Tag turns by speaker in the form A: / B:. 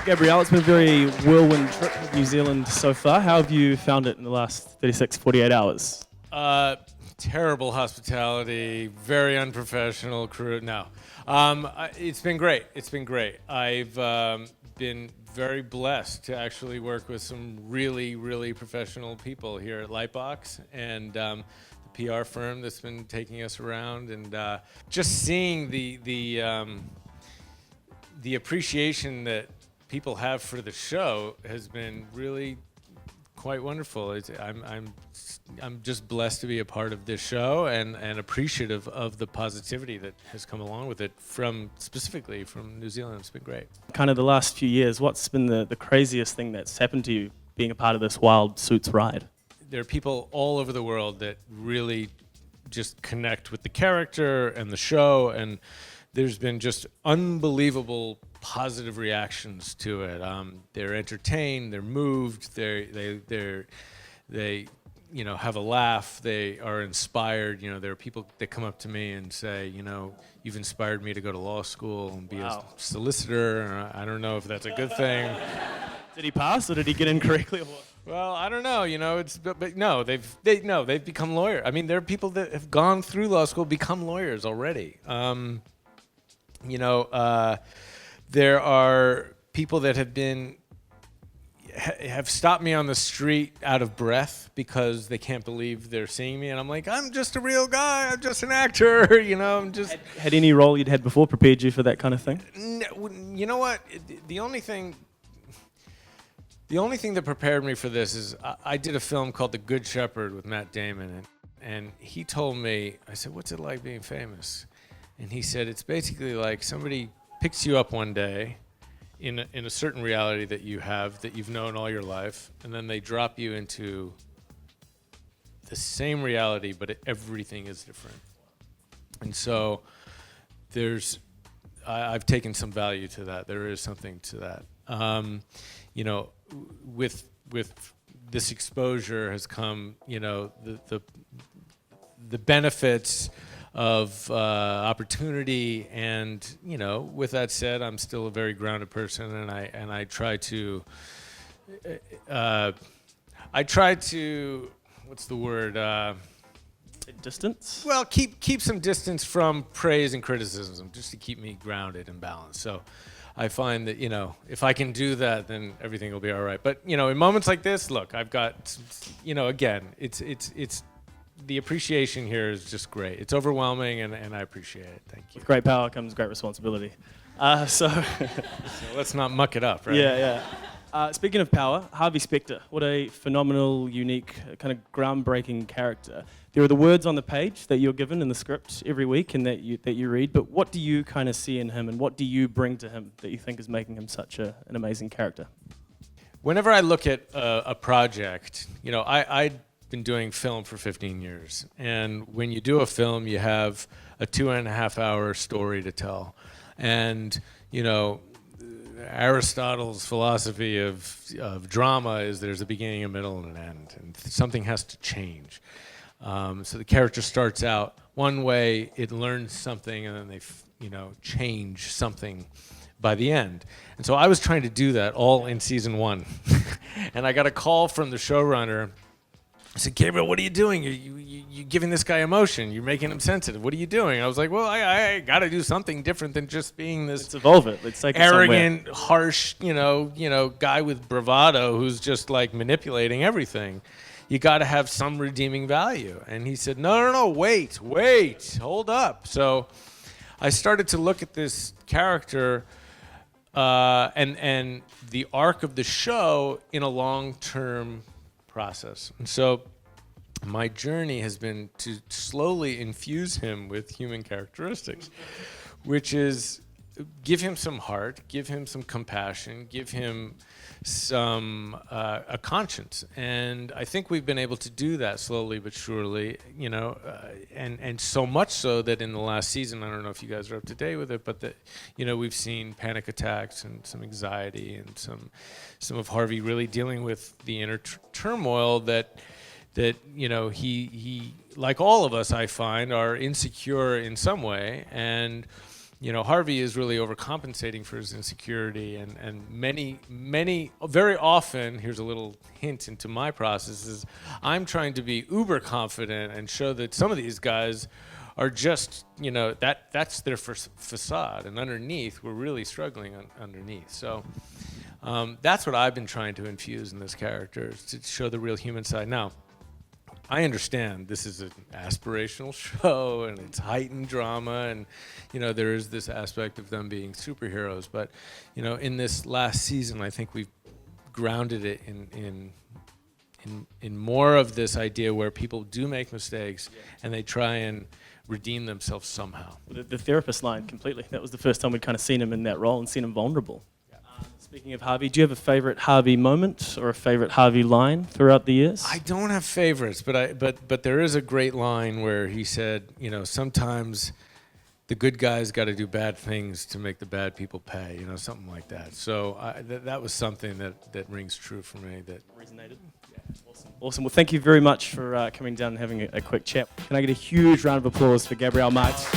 A: Gabriel, it's been a very whirlwind trip with New Zealand so far. How have you found it in the last 36, 48 hours?
B: Terrible hospitality, very unprofessional crew. No, it's been great. It's been great. I've been very blessed to actually work with some really, really professional people here at Lightbox and the PR firm that's been taking us around, and just seeing the appreciation that people have for the show has been really quite wonderful. I'm just blessed to be a part of this show and appreciative of the positivity that has come along with it specifically from New Zealand. It's been great.
A: Kind of the last few years, what's been the craziest thing that's happened to you being a part of this Wild Suits ride?
B: There are people all over the world that really just connect with the character and the show, and there's been just unbelievable positive reactions to it. They're entertained, they're moved, they have a laugh, they are inspired. There are people that come up to me and say, you've inspired me to go to law school and be a solicitor. I don't know if that's a good thing.
A: Did he pass or did he get in correctly or what?
B: Well, I don't know. But no, they've become lawyers. I mean, there are people that have gone through law school, become lawyers already. There are people that have stopped me on the street out of breath because they can't believe they're seeing me, and I'm like, I'm just a real guy. I'm just an actor. I'm just.
A: Had any role you'd had before prepared you for that kind of thing?
B: You know what? The only thing that prepared me for this is I did a film called The Good Shepherd with Matt Damon, and he told me, I said, what's it like being famous? And he said, it's basically like somebody picks you up one day in a certain reality that you've known all your life, and then they drop you into the same reality, but everything is different. And so I've taken some value to that. There is something to that. With this exposure has come, the benefits of opportunity, and with that said, I'm still a very grounded person, and I try to what's the word?
A: Distance?
B: Well, keep some distance from praise and criticism, just to keep me grounded and balanced. So I find that if I can do that, then everything will be all right. But in moments like this, look, I've got again, it's the appreciation here is just great. It's overwhelming, and I appreciate it. Thank you.
A: With great power comes great responsibility. So
B: let's not muck it up, right?
A: Yeah. Speaking of power, Harvey Specter, what a phenomenal, unique, kind of groundbreaking character. There are the words on the page that you're given in the script every week and that you read, but what do you kind of see in him, and what do you bring to him that you think is making him such an amazing character?
B: Whenever I look at a project, I've been doing film for 15 years, and when you do a film, you have a 2.5-hour story to tell, and Aristotle's philosophy of drama is there's a beginning, a middle, and an end, and something has to change. So the character starts out one way, it learns something, and then they change something by the end. And so I was trying to do that all in season 1, and I got a call from the showrunner. I said, Gabriel, what are you doing? You're giving this guy emotion. You're making him sensitive. What are you doing? I was like, well, I got to do something different than just being this.
A: Let's evolve it. Let's take
B: arrogant, harsh, guy with bravado who's just like manipulating everything. You got to have some redeeming value. And he said, no, wait, hold up. So I started to look at this character and the arc of the show in a long-term process. And so my journey has been to slowly infuse him with human characteristics, which is give him some heart, give him some compassion, give him some a conscience. And I think we've been able to do that slowly but surely, and so much so that in the last season, I don't know if you guys are up to date with it, but that we've seen panic attacks and some anxiety and some of Harvey really dealing with the inner turmoil that he like all of us, I find, are insecure in some way, and Harvey is really overcompensating for his insecurity, and very often, here's a little hint into my process, is I'm trying to be uber confident and show that some of these guys are just, that's their facade, and underneath, we're really struggling underneath. So that's what I've been trying to infuse in this character, is to show the real human side. Now, I understand this is an aspirational show and it's heightened drama, and there is this aspect of them being superheroes. But in this last season, I think we've grounded it in more of this idea where people do make mistakes and they try and redeem themselves somehow.
A: The therapist line, completely. That was the first time we'd kind of seen him in that role and seen him vulnerable. Speaking of Harvey, do you have a favorite Harvey moment or a favorite Harvey line throughout the years?
B: I don't have favorites, but there is a great line where he said, sometimes the good guys got to do bad things to make the bad people pay, something like that. So that was something that rings true for me. That
A: resonated. Yeah, awesome. Well, thank you very much for coming down and having a quick chat. Can I get a huge round of applause for Gabriel Macht?